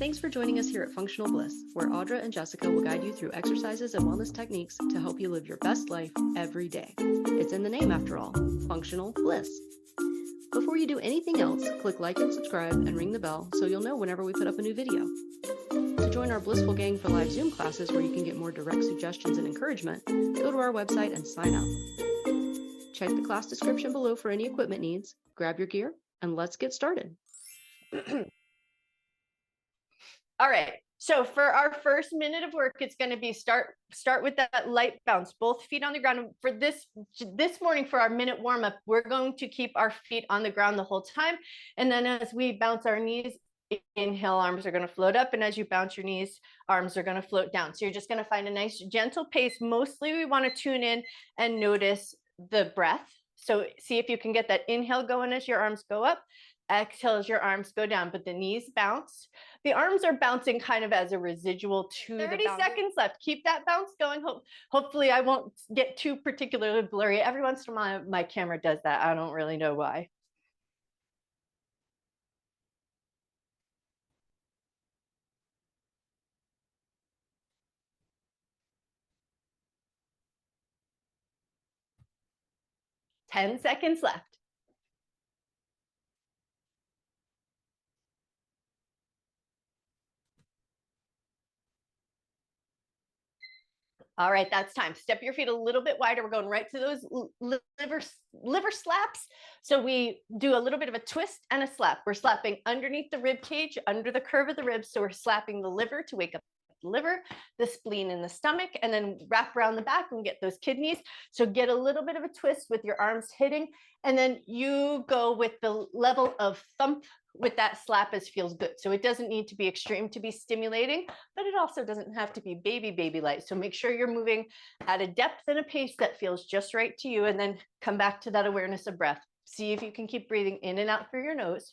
Thanks for joining us here at Functional Bliss, where Audra and Jessica will guide you through exercises and wellness techniques to help you live your best life every day. It's in the name after all, Functional Bliss. Before you do anything else, click like and subscribe and ring the bell so you'll know whenever we put up a new video. To join our Blissful Gang for live Zoom classes where you can get more direct suggestions and encouragement, go to our website and sign up. Check the class description below for any equipment needs, grab your gear, and let's get started. All right, so for our first minute of work, it's going to be start with that light bounce, both feet on the ground. For this morning, for our minute warm up, we're going to keep our feet on the ground the whole time. And then as we bounce our knees, inhale, arms are going to float up. And as you bounce your knees, arms are going to float down. So you're just going to find a nice gentle pace. Mostly we want to tune in and notice the breath. So see if you can get that inhale going as your arms go up. Exhale as your arms go down, but the knees bounce. The arms are bouncing kind of as a residual to 30 seconds left. Keep that bounce going. Hopefully I won't get too particularly blurry. Every once in a while, my camera does that. I don't really know why. Ten seconds left. All right, that's time. Step your feet a little bit wider. We're going right to those liver slaps. So we do a little bit of a twist and a slap. We're slapping underneath the rib cage, under the curve of the ribs. So we're slapping the liver to wake up the liver, the spleen in the stomach, and then wrap around the back and get those kidneys. So get a little bit of a twist with your arms hitting, and then you go with the level of thump with that slap as feels good. So it doesn't need to be extreme to be stimulating, but it also doesn't have to be baby light. So make sure you're moving at a depth and a pace that feels just right to you, and then come back to that awareness of breath. See if you can keep breathing in and out through your nose.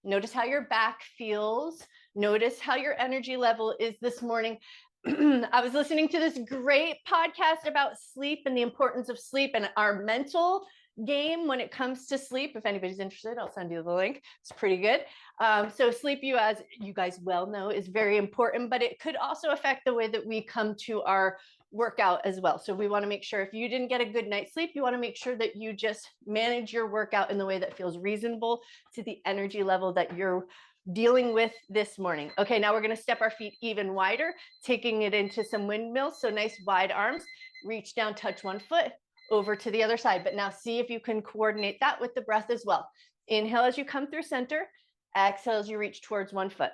Notice how your back feels. Notice how your energy level is this morning. I was listening to this great podcast about sleep and the importance of sleep and our mental game when it comes to sleep. If anybody's interested, I'll send you the link. It's pretty good. So sleep, as you guys well know, is very important, but it could also affect the way that we come to our workout as well. So we want to make sure if you didn't get a good night's sleep, you want to make sure that you just manage your workout in the way that feels reasonable to the energy level that you're dealing with this morning. Okay, now we're going to step our feet even wider, taking it into some windmills. So nice wide arms, reach down, touch one foot over to the other side. But now see if you can coordinate that with the breath as well. Inhale as you come through center, exhale as you reach towards one foot.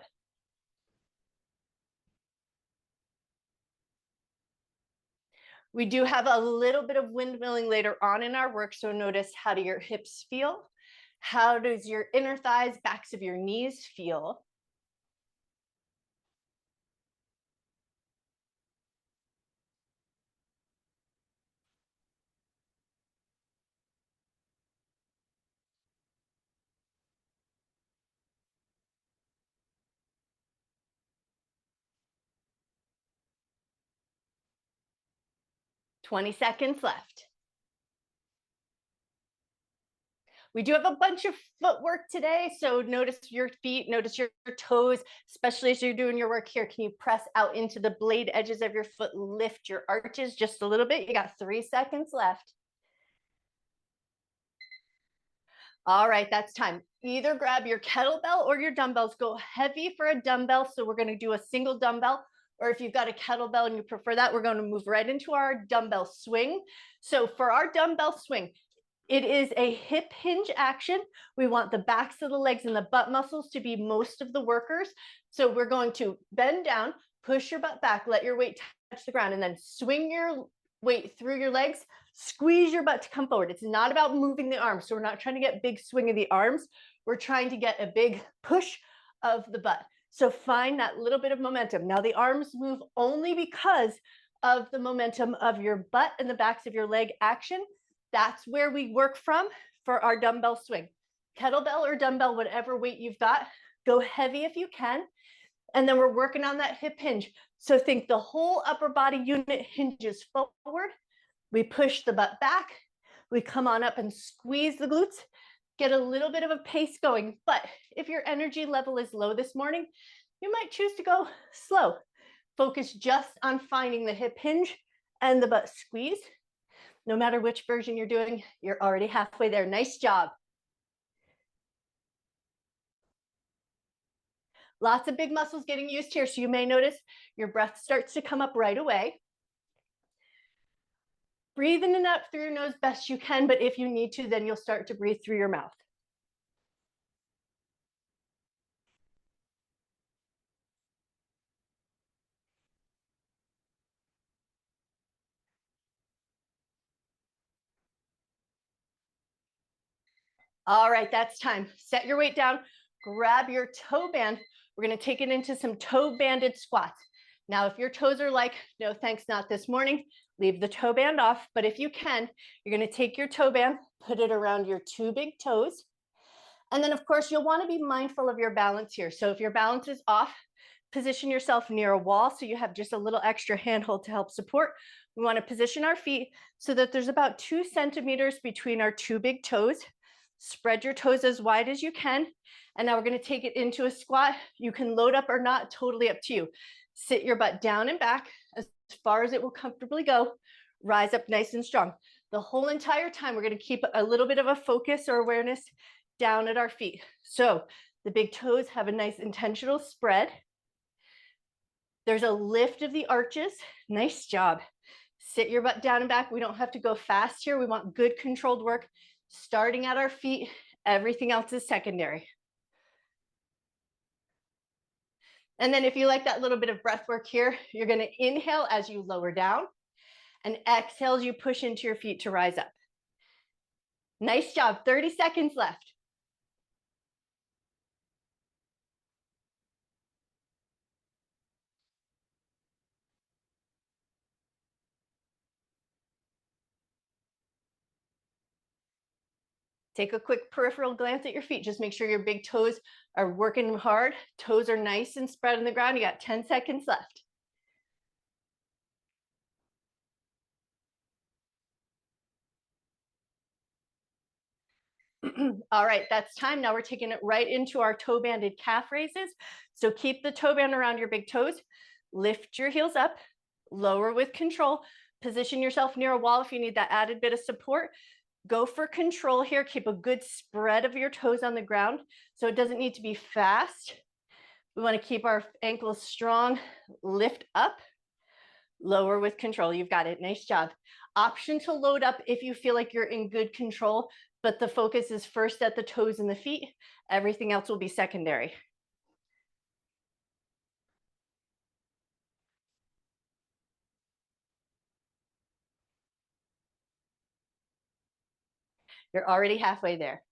We do have a little bit of windmilling later on in our work. So notice, how do your hips feel? How does your inner thighs, backs of your knees feel? Twenty seconds left. We do have a bunch of footwork today, so notice your feet, notice your toes, especially as you're doing your work here. Can you press out into the blade edges of your foot, lift your arches just a little bit? You got 3 seconds left. All right, that's time. Either grab your kettlebell or your dumbbells. Go heavy for a dumbbell, so we're going to do a single dumbbell. Or if you've got a kettlebell and you prefer that, we're going to move right into our dumbbell swing. So for our dumbbell swing, it is a hip hinge action. We want the backs of the legs and the butt muscles to be most of the workers. So we're going to bend down, push your butt back, let your weight touch the ground, and then swing your weight through your legs, squeeze your butt to come forward. It's not about moving the arms. So we're not trying to get big swing of the arms. We're trying to get a big push of the butt. So find that little bit of momentum. Now the arms move only because of the momentum of your butt and the backs of your leg action. That's where we work from for our dumbbell swing. Kettlebell or dumbbell, whatever weight you've got, go heavy if you can. And then we're working on that hip hinge. So think the whole upper body unit hinges forward. We push the butt back. We come on up and squeeze the glutes, get a little bit of a pace going. But if your energy level is low this morning, you might choose to go slow. Focus just on finding the hip hinge and the butt squeeze. No matter which version you're doing, you're already halfway there. Nice job. Lots of big muscles getting used here. So you may notice your breath starts to come up right away. Breathe in and out through your nose best you can, but if you need to, then you'll start to breathe through your mouth. All right, that's time. Set your weight down, grab your toe band. We're gonna take it into some toe banded squats. Now, if your toes are like, no thanks, not this morning, leave the toe band off. But if you can, you're gonna take your toe band, put it around your two big toes. And then of course, you'll wanna be mindful of your balance here. So if your balance is off, position yourself near a wall so you have just a little extra handhold to help support. We wanna position our feet so that there's about 2 centimeters between our two big toes. Spread your toes as wide as you can. And now we're gonna take it into a squat. You can load up or not, totally up to you. Sit your butt down and back as far as it will comfortably go. Rise up nice and strong. The whole entire time, we're gonna keep a little bit of a focus or awareness down at our feet. So the big toes have a nice intentional spread. There's a lift of the arches. Nice job. Sit your butt down and back. We don't have to go fast here. We want good controlled work starting at our feet. Everything else is secondary. And then if you like that little bit of breath work here, you're going to inhale as you lower down and exhale as you push into your feet to rise up. Nice job. 30 seconds left. Take a quick peripheral glance at your feet. Just make sure your big toes are working hard. Toes are nice and spread on the ground. You got 10 seconds left. All right, that's time. Now we're taking it right into our toe banded calf raises. So keep the toe band around your big toes. Lift your heels up, lower with control. Position yourself near a wall if you need that added bit of support. Go for control here. Keep a good spread of your toes on the ground. So it doesn't need to be fast. We want to keep our ankles strong. Lift up, lower with control. You've got it. Nice job. Option to load up if you feel like you're in good control, but the focus is first at the toes and the feet. Everything else will be secondary. You're already halfway there.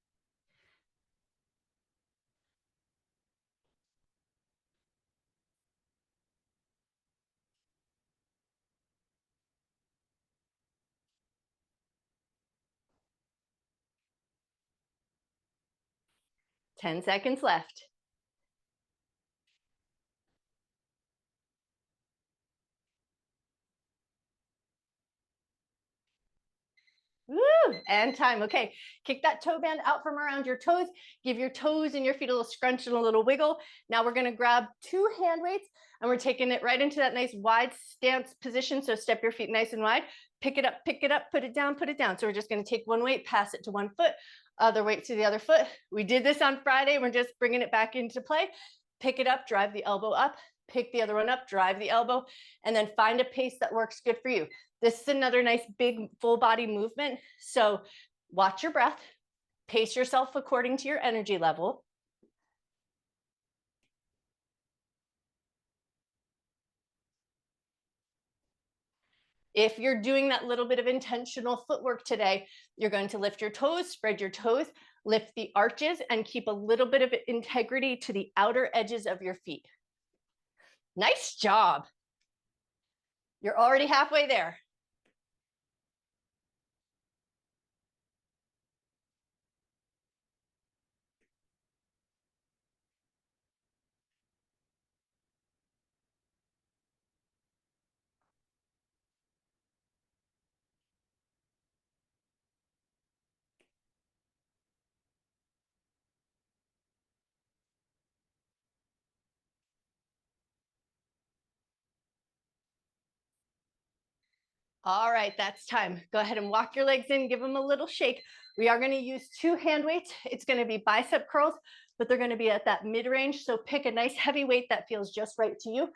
Ten seconds left. Woo, and time. Okay, kick that toe band out from around your toes. Give your toes and your feet a little scrunch and a little wiggle. Now we're gonna grab 2 hand weights and we're taking it right into that nice wide stance position. So step your feet nice and wide. Pick it up, put it down, put it down. So we're just gonna take one weight, pass it to one foot, other weight to the other foot. We did this on Friday. We're just bringing it back into play. Pick it up, drive the elbow up, pick the other one up, drive the elbow, and then find a pace that works good for you. This is another nice big full body movement. So watch your breath, pace yourself according to your energy level. If you're doing that little bit of intentional footwork today, you're going to lift your toes, spread your toes, lift the arches, and keep a little bit of integrity to the outer edges of your feet. Nice job. You're already halfway there. All right, that's time. Go ahead and walk your legs in, give them a little shake. We are going to use 2 hand weights. It's going to be bicep curls, but they're going to be at that mid-range. So pick a nice heavy weight that feels just right to you.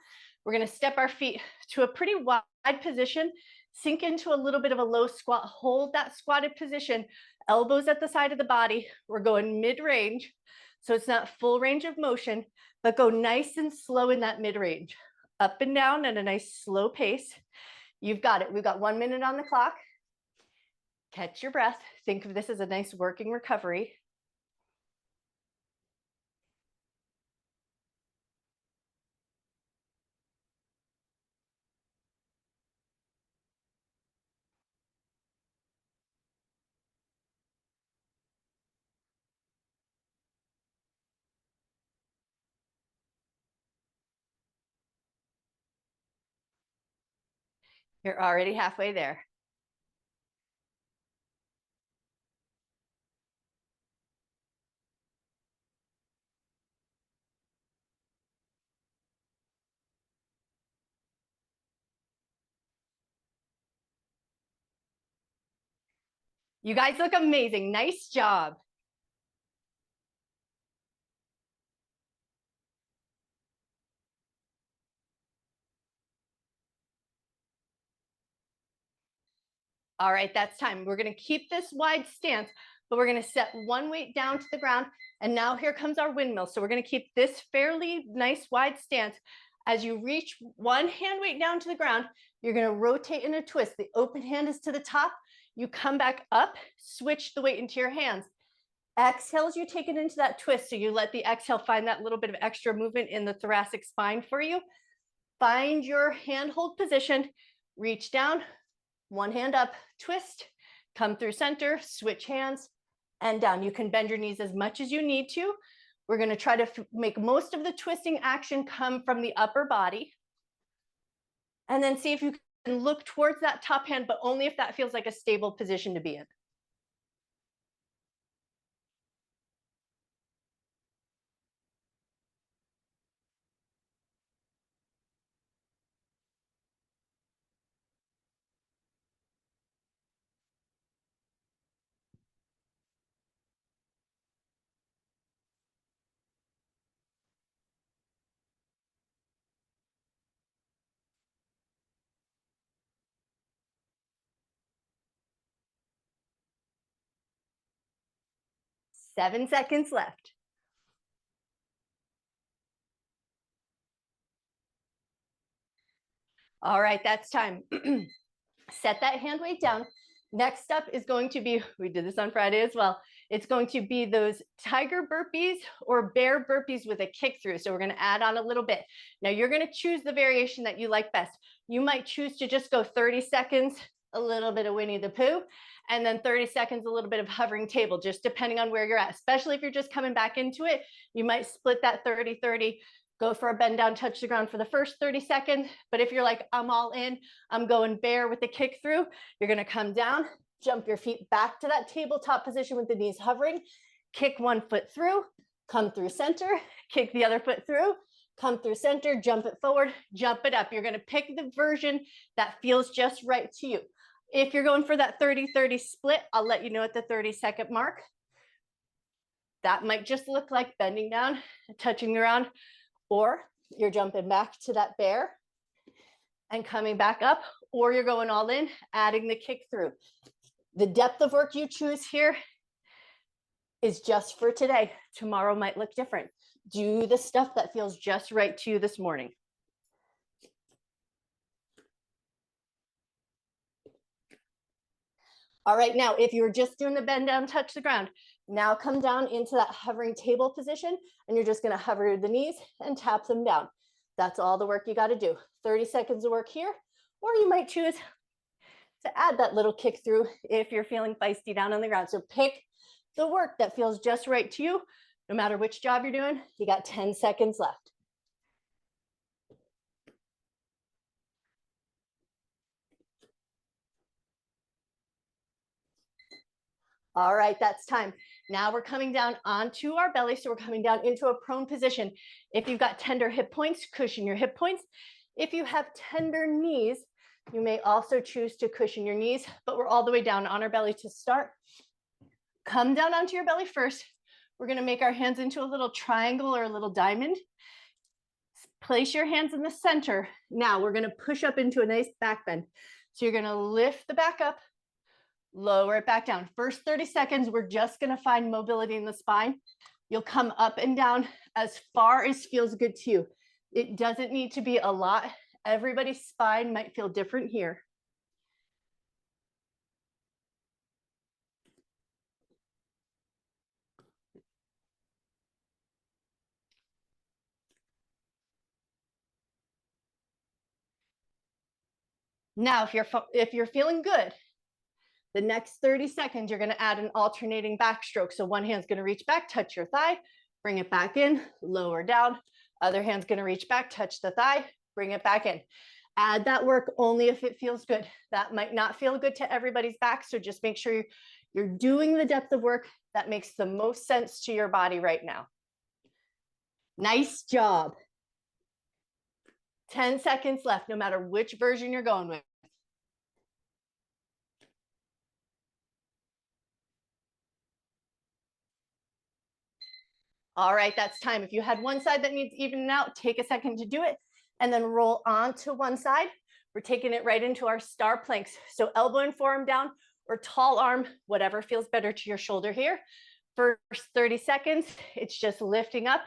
We're going to step our feet to a pretty wide position, sink into a little bit of a low squat, hold that squatted position, elbows at the side of the body. We're going mid-range. So it's not full range of motion, but go nice and slow in that mid-range, up and down at a nice slow pace. You've got it. We've got 1 minute on the clock. Catch your breath. Think of this as a nice working recovery. You're already halfway there. You guys look amazing. Nice job. All right, that's time. We're going to keep this wide stance, but we're going to set one weight down to the ground. And now here comes our windmill. So we're going to keep this fairly nice wide stance. As you reach one hand weight down to the ground, you're going to rotate in a twist. The open hand is to the top. You come back up, switch the weight into your hands. Exhale as you take it into that twist. So you let the exhale find that little bit of extra movement in the thoracic spine for you. Find your handhold position, reach down, one hand up, twist, come through center, switch hands, and down. You can bend your knees as much as you need to. We're going to try to make most of the twisting action come from the upper body. And then see if you can look towards that top hand, but only if that feels like a stable position to be in. Seven seconds left. All right, that's time. Set that hand weight down. Next up is going to be, we did this on Friday as well, it's going to be those tiger burpees or bear burpees with a kick through. So we're going to add on a little bit. Now you're going to choose the variation that you like best. You might choose to just go 30 seconds, a little bit of Winnie the Pooh, and then 30 seconds, a little bit of hovering table, just depending on where you're at. Especially if you're just coming back into it, you might split that 30-30. Go for a bend down, touch the ground for the first 30 seconds. But if you're like, I'm all in, I'm going bear with the kick through, you're going to come down, jump your feet back to that tabletop position with the knees hovering, kick one foot through, come through center, kick the other foot through, come through center, jump it forward, jump it up. You're going to pick the version that feels just right to you. If you're going for that 30-30 split, I'll let you know at the 30-second mark. That might just look like bending down, touching the ground, or you're jumping back to that bear and coming back up, or you're going all in, adding the kick through. The depth of work you choose here is just for today. Tomorrow might look different. Do the stuff that feels just right to you this morning. All right, now if you were just doing the bend down, touch the ground, now come down into that hovering table position, and you're just gonna hover the knees and tap them down. That's all the work you gotta do. 30 seconds of work here, or you might choose to add that little kick through if you're feeling feisty down on the ground. So pick the work that feels just right to you, no matter which job you're doing. You got 10 seconds left. All right, that's time. Now we're coming down onto our belly. So we're coming down into a prone position. If you've got tender hip points, cushion your hip points. If you have tender knees, You may also choose to cushion your knees, but we're all the way down on our belly to start. Come down onto your belly first. We're going to make our hands into a little triangle or a little diamond. Place your hands in the center. Now we're going to push up into a nice back bend. So you're going to lift the back up, lower it back down. First 30 seconds, we're just going to find mobility in the spine. You'll come up and down as far as feels good to you. It doesn't need to be a lot. Everybody's spine might feel different here. Now, if you're feeling good, the next 30 seconds, you're going to add an alternating backstroke. So one hand's going to reach back, touch your thigh, bring it back in, lower down. Other hand's going to reach back, touch the thigh, bring it back in. Add that work only if it feels good. That might not feel good to everybody's back. So just make sure you're doing the depth of work that makes the most sense to your body right now. Nice job. 10 seconds left, no matter which version you're going with. All right, that's time. If you had one side that needs evening out, take a second to do it and then roll onto one side. We're taking it right into our star planks. So elbow and forearm down or tall arm, whatever feels better to your shoulder here. First 30 seconds, it's just lifting up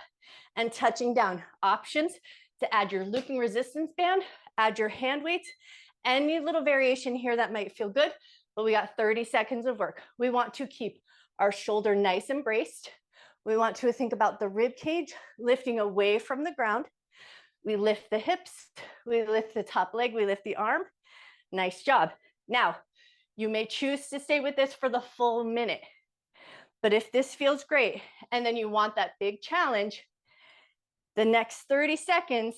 and touching down. Options to add your looping resistance band, add your hand weights, any little variation here that might feel good, but we got 30 seconds of work. We want to keep our shoulder nice and braced. We want to think about the rib cage lifting away from the ground. We lift the hips, we lift the top leg, we lift the arm. Nice job. Now, you may choose to stay with this for the full minute. But if this feels great, and then you want that big challenge, the next 30 seconds,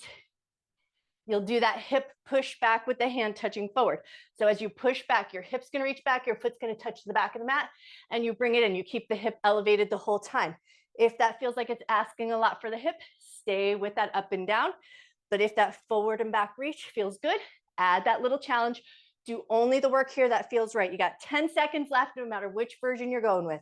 you'll do that hip push back with the hand touching forward. So as you push back, your hip's going to reach back, your foot's going to touch the back of the mat, and you bring it in. You keep the hip elevated the whole time. If that feels like it's asking a lot for the hip, stay with that up and down. But if that forward and back reach feels good, add that little challenge. Do only the work here that feels right. You got 10 seconds left, no matter which version you're going with.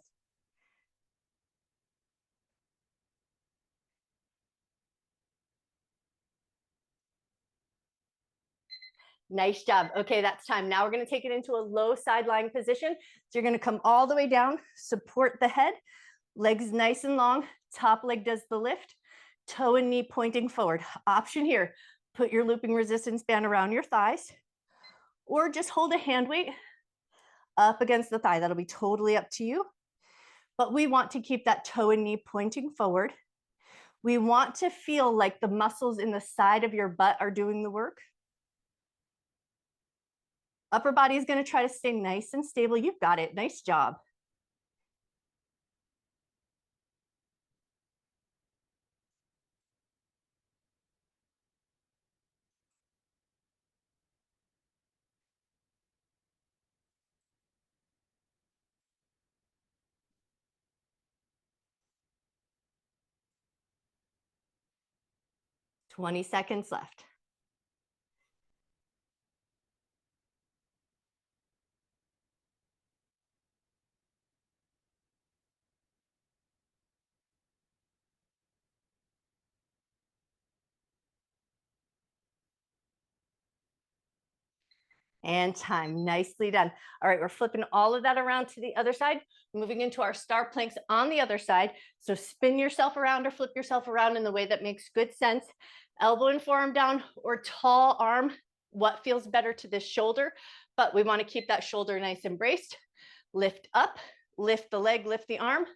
Nice job. Okay, that's time. Now we're going to take it into a low side lying position. So you're going to come all the way down, support the head, legs nice and long, top leg does the lift, toe and knee pointing forward. Option here, put your looping resistance band around your thighs, or just hold a hand weight up against the thigh. That'll be totally up to you. But we want to keep that toe and knee pointing forward. We want to feel like the muscles in the side of your butt are doing the work. Upper body is going to try to stay nice and stable. You've got it. Nice job. Twenty seconds left. And time. Nicely done. All right, we're flipping all of that around to the other side, moving into our star planks on the other side. So spin yourself around or flip yourself around in the way that makes good sense. Elbow and forearm down or tall arm, what feels better to this shoulder, but we want to keep that shoulder nice and braced. Lift up, lift the leg, lift the arm,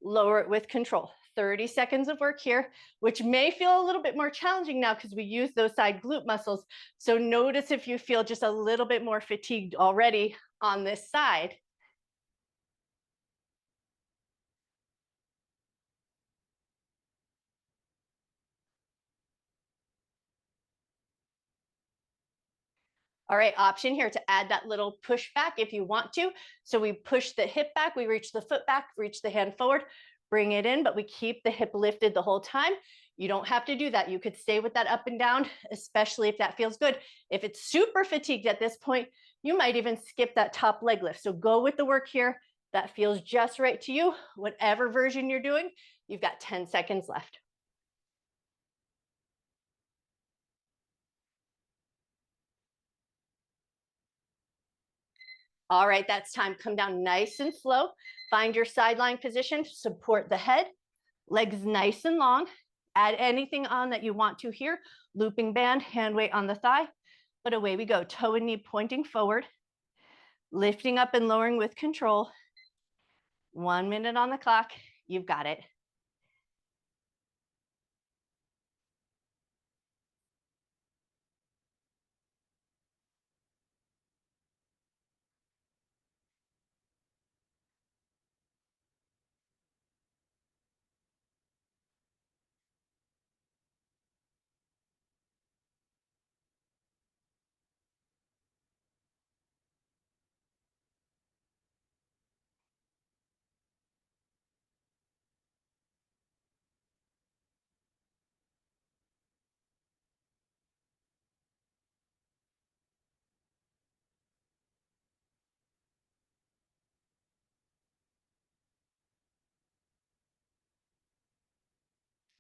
lower it with control. 30 seconds of work here, which may feel a little bit more challenging now because we use those side glute muscles. So notice if you feel just a little bit more fatigued already on this side. All right, option here to add that little push back if you want to. So we push the hip back, we reach the foot back, reach the hand forward, bring it in, but we keep the hip lifted the whole time. You don't have to do that. You could stay with that up and down, especially if that feels good. If it's super fatigued at this point, you might even skip that top leg lift. So go with the work here that feels just right to you. Whatever version you're doing, you've got 10 seconds left. All right, that's time. Come down nice and slow. Find your sideline position, support the head, legs nice and long. Add anything on that you want to here. Looping band, hand weight on the thigh. But away we go. Toe and knee pointing forward. Lifting up and lowering with control. 1 minute on the clock. You've got it.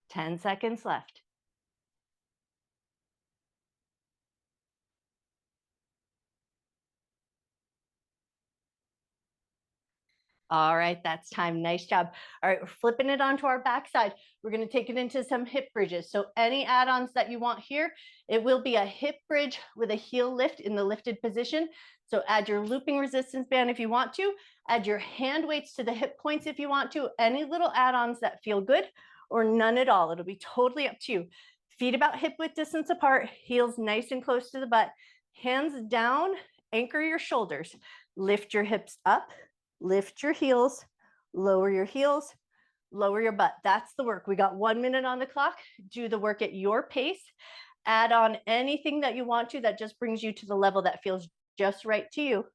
Ten seconds left. All right, that's time. Nice job. All right, we're flipping it onto our backside. We're going to take it into some hip bridges. So any add-ons that you want here, it will be a hip bridge with a heel lift in the lifted position. So add your looping resistance band if you want to. Add your hand weights to the hip points if you want to. Any little add-ons that feel good or none at all. It'll be totally up to you. Feet about hip width distance apart, heels nice and close to the butt. Hands down, anchor your shoulders. Lift your hips up. Lift your heels, lower your heels, lower your butt. That's the work. We got 1 minute on the clock. Do the work at your pace. Add on anything that you want to that just brings you to the level that feels just right to you.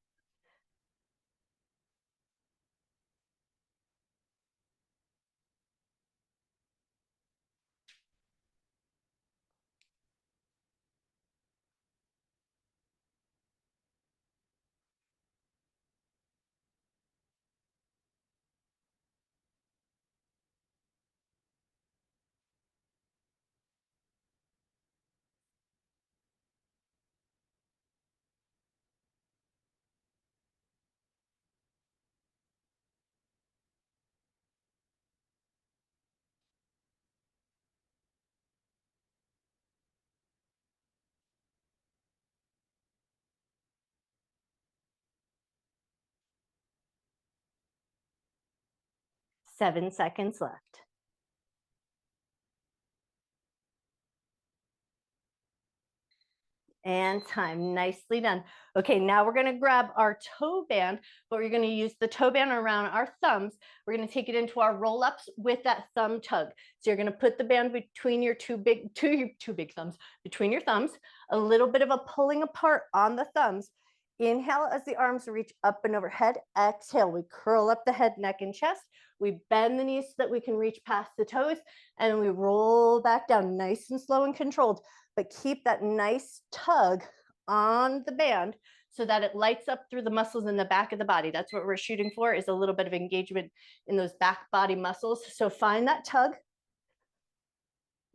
Seven seconds left. And time. Nicely done. Okay, now we're going to grab our toe band, but we're going to use the toe band around our thumbs. We're going to take it into our roll-ups with that thumb tug. So you're going to put the band between your two big thumbs, between your thumbs, a little bit of a pulling apart on the thumbs. Inhale as the arms reach up and overhead. Exhale, we curl up the head, neck, and chest. We bend the knees so that we can reach past the toes, and we roll back down nice and slow and controlled. But keep that nice tug on the band so that it lights up through the muscles in the back of the body. That's what we're shooting for, is a little bit of engagement in those back body muscles. So find that tug,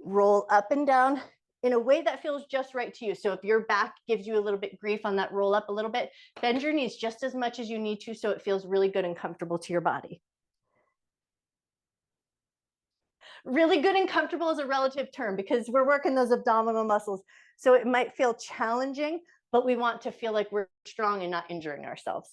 roll up and down in a way that feels just right to you. So if your back gives you a little bit grief on that roll up a little bit, bend your knees just as much as you need to so it feels really good and comfortable to your body. Really good and comfortable is a relative term because we're working those abdominal muscles. So it might feel challenging, but we want to feel like we're strong and not injuring ourselves.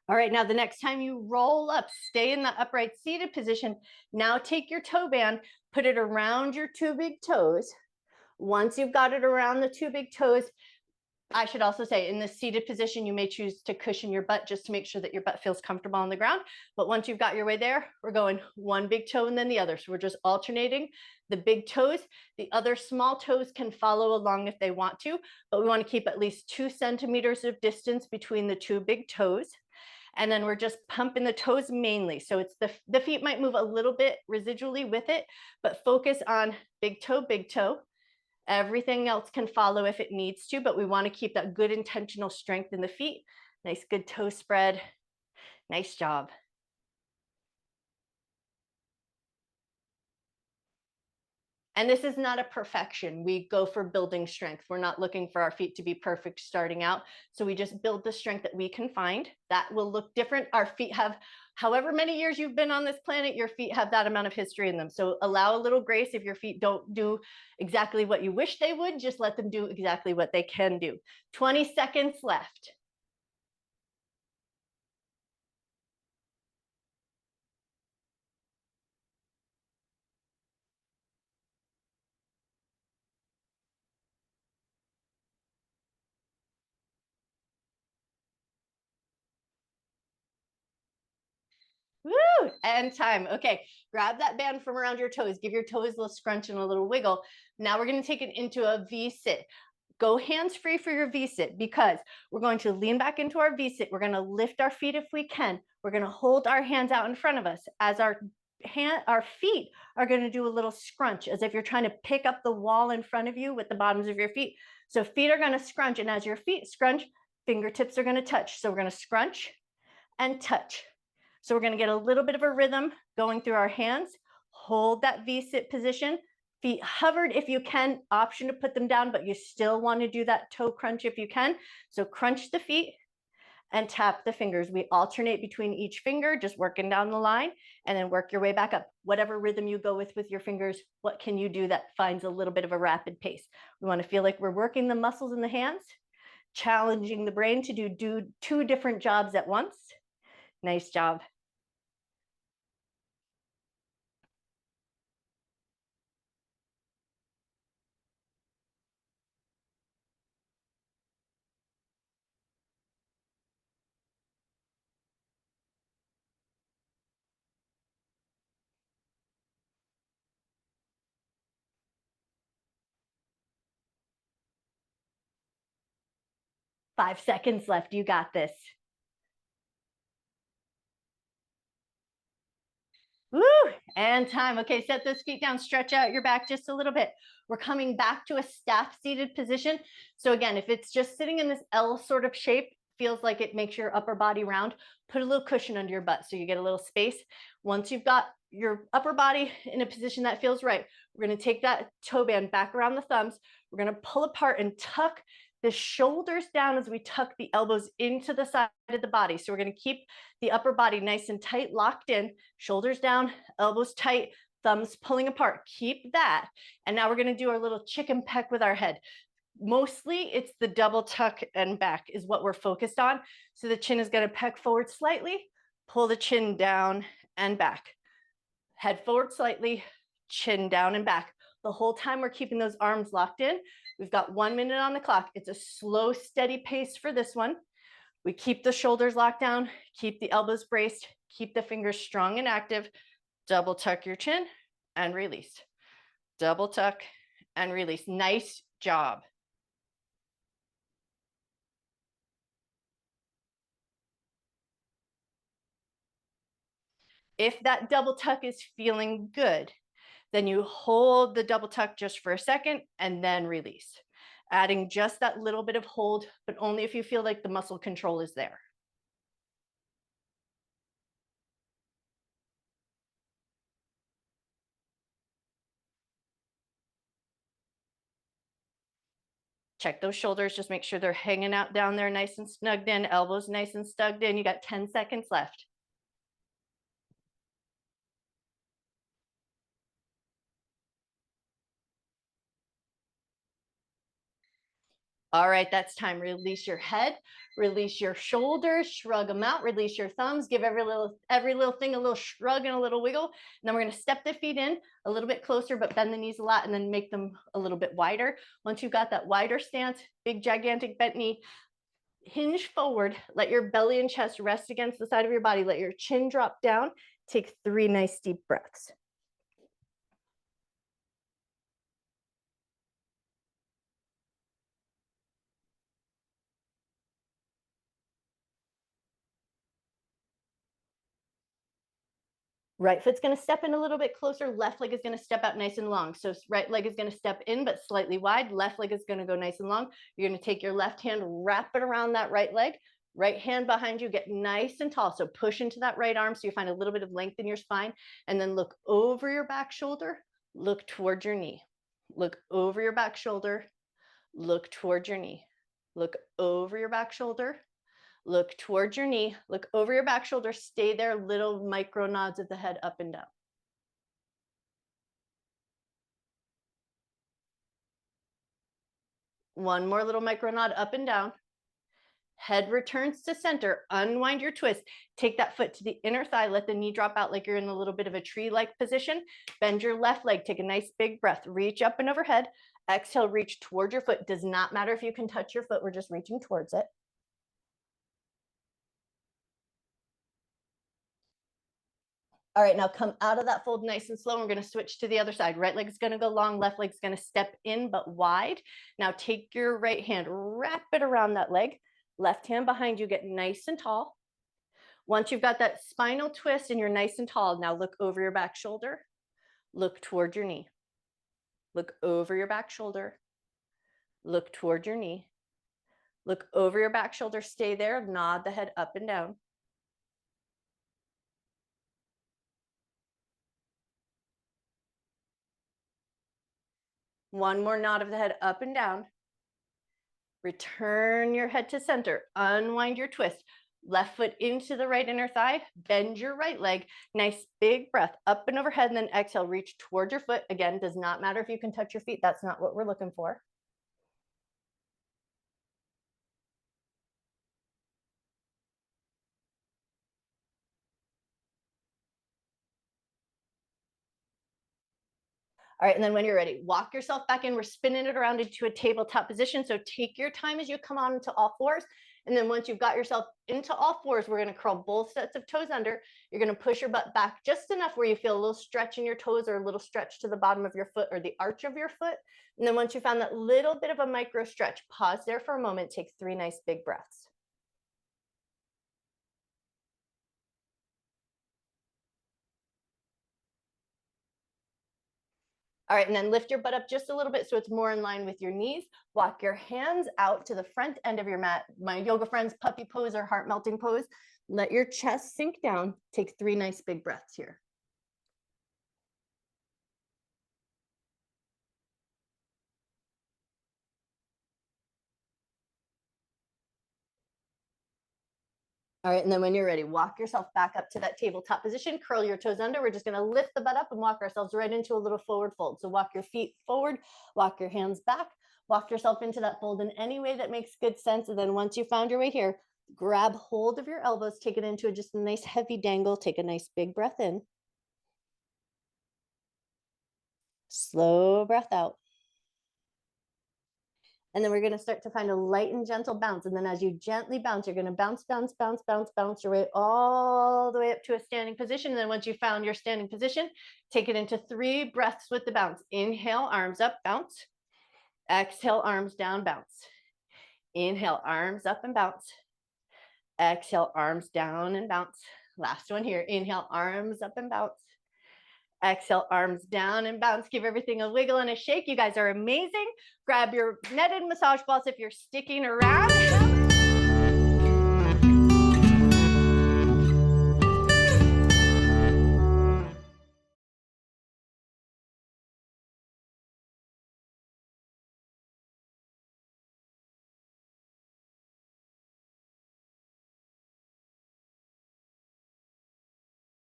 All right, now the next time you roll up, stay in the upright seated position. Now take your toe band, put it around your two big toes. Once you've got it around the two big toes, I should also say in the seated position, you may choose to cushion your butt just to make sure that your butt feels comfortable on the ground. But once you've got your way there, we're going one big toe and then the other. So we're just alternating the big toes. The other small toes can follow along if they want to, but we want to keep at least 2 centimeters of distance between the two big toes. And then we're just pumping the toes mainly. So it's the feet might move a little bit residually with it, but focus on big toe, big toe. Everything else can follow if it needs to, but we want to keep that good intentional strength in the feet. Nice, good toe spread. Nice job. And this is not a perfection. We go for building strength. We're not looking for our feet to be perfect starting out. So we just build the strength that we can find. That will look different. Our feet have, however many years you've been on this planet, your feet have that amount of history in them. So allow a little grace if your feet don't do exactly what you wish they would. Just let them do exactly what they can do. 20 seconds left. Woo! And time. Okay, grab that band from around your toes. Give your toes a little scrunch and a little wiggle. Now we're going to take it into a V sit. Go hands free for your V sit because we're going to lean back into our V sit. We're going to lift our feet if we can. We're going to hold our hands out in front of us as our feet are going to do a little scrunch as if you're trying to pick up the wall in front of you with the bottoms of your feet. So feet are going to scrunch, and as your feet scrunch, fingertips are going to touch. So we're going to scrunch and touch. So we're going to get a little bit of a rhythm going through our hands. Hold that V-sit position. Feet hovered if you can, option to put them down, but you still want to do that toe crunch if you can. So crunch the feet and tap the fingers. We alternate between each finger, just working down the line, and then work your way back up. Whatever rhythm you go with your fingers, what can you do that finds a little bit of a rapid pace? We want to feel like we're working the muscles in the hands, challenging the brain to do two different jobs at once. Nice job. Five seconds left. You got this. Woo! And time. Okay, set those feet down, stretch out your back just a little bit. We're coming back to a staff seated position. So again, if it's just sitting in this L sort of shape, feels like it makes your upper body round, put a little cushion under your butt so you get a little space. Once you've got your upper body in a position that feels right, we're going to take that toe band back around the thumbs. We're going to pull apart and tuck the shoulders down as we tuck the elbows into the side of the body. So we're going to keep the upper body nice and tight, locked in, shoulders down, elbows tight, thumbs pulling apart. Keep that. And now we're going to do our little chicken peck with our head. Mostly it's the double tuck and back is what we're focused on. So the chin is going to peck forward slightly, pull the chin down and back. Head forward slightly, chin down and back. The whole time we're keeping those arms locked in. We've got 1 minute on the clock. It's a slow, steady pace for this one. We keep the shoulders locked down, keep the elbows braced, keep the fingers strong and active. Double tuck your chin and release. Double tuck and release. Nice job. If that double tuck is feeling good, then you hold the double tuck just for a second and then release. Adding just that little bit of hold, but only if you feel like the muscle control is there. Check those shoulders, just make sure they're hanging out down there nice and snugged in, elbows nice and stugged in. You got 10 seconds left. All right, that's time. Release your head, release your shoulders, shrug them out, release your thumbs, give every little thing a little shrug and a little wiggle. And then we're going to step the feet in a little bit closer, but bend the knees a lot and then make them a little bit wider. Once you've got that wider stance, big gigantic bent knee, hinge forward, let your belly and chest rest against the side of your body, let your chin drop down, take 3 nice deep breaths. Right foot's going to step in a little bit closer. Left leg is going to step out nice and long. So right leg is going to step in, but slightly wide. Left leg is going to go nice and long. You're going to take your left hand, wrap it around that right leg. Right hand behind you, get nice and tall. So push into that right arm so you find a little bit of length in your spine. And then look over your back shoulder. Look toward your knee. Look over your back shoulder. Look toward your knee. Look over your back shoulder. Look towards your knee, look over your back shoulder, stay there, little micro nods of the head up and down. One more little micro nod up and down. Head returns to center, unwind your twist. Take that foot to the inner thigh, let the knee drop out like you're in a little bit of a tree-like position. Bend your left leg, take a nice big breath, reach up and overhead. Exhale, reach toward your foot. Does not matter if you can touch your foot, we're just reaching towards it. All right, now come out of that fold nice and slow. We're going to switch to the other side. Right leg is going to go long, left leg is going to step in but wide. Now take your right hand, wrap it around that leg. Left hand behind you, get nice and tall. Once you've got that spinal twist and you're nice and tall, now look over your back shoulder. Look toward your knee. Look over your back shoulder. Look toward your knee. Look over your back shoulder, stay there, nod the head up and down. One more nod of the head up and down. Return your head to center. Unwind your twist. Left foot into the right inner thigh. Bend your right leg. Nice big breath up and overhead. And then exhale, reach toward your foot. Again, does not matter if you can touch your feet. That's not what we're looking for. All right, and then when you're ready, walk yourself back in. We're spinning it around into a tabletop position. So take your time as you come on into all fours. And then once you've got yourself into all fours, we're going to curl both sets of toes under. You're going to push your butt back just enough where you feel a little stretch in your toes or a little stretch to the bottom of your foot or the arch of your foot. And then once you found that little bit of a micro stretch, pause there for a moment, take 3 nice big breaths. All right, and then lift your butt up just a little bit so it's more in line with your knees. Walk your hands out to the front end of your mat. My yoga friends, puppy pose or heart melting pose. Let your chest sink down. Take 3 nice big breaths here. All right, and then when you're ready, walk yourself back up to that tabletop position, curl your toes under. We're just gonna lift the butt up and walk ourselves right into a little forward fold. So walk your feet forward, walk your hands back, walk yourself into that fold in any way that makes good sense. And then once you found your way here, grab hold of your elbows, take it into just a nice heavy dangle, take a nice big breath in. Slow breath out. And then we're going to start to find a light and gentle bounce. And then as you gently bounce, you're going to bounce, bounce, bounce, bounce, bounce your way all the way up to a standing position. And then once you found your standing position, take it into 3 breaths with the bounce. Inhale, arms up, bounce. Exhale, arms down, bounce. Inhale, arms up and bounce. Exhale, arms down and bounce. Last one here. Inhale, arms up and bounce. Exhale, arms down and bounce. Give everything a wiggle and a shake. You guys are amazing. Grab your netted massage balls if you're sticking around.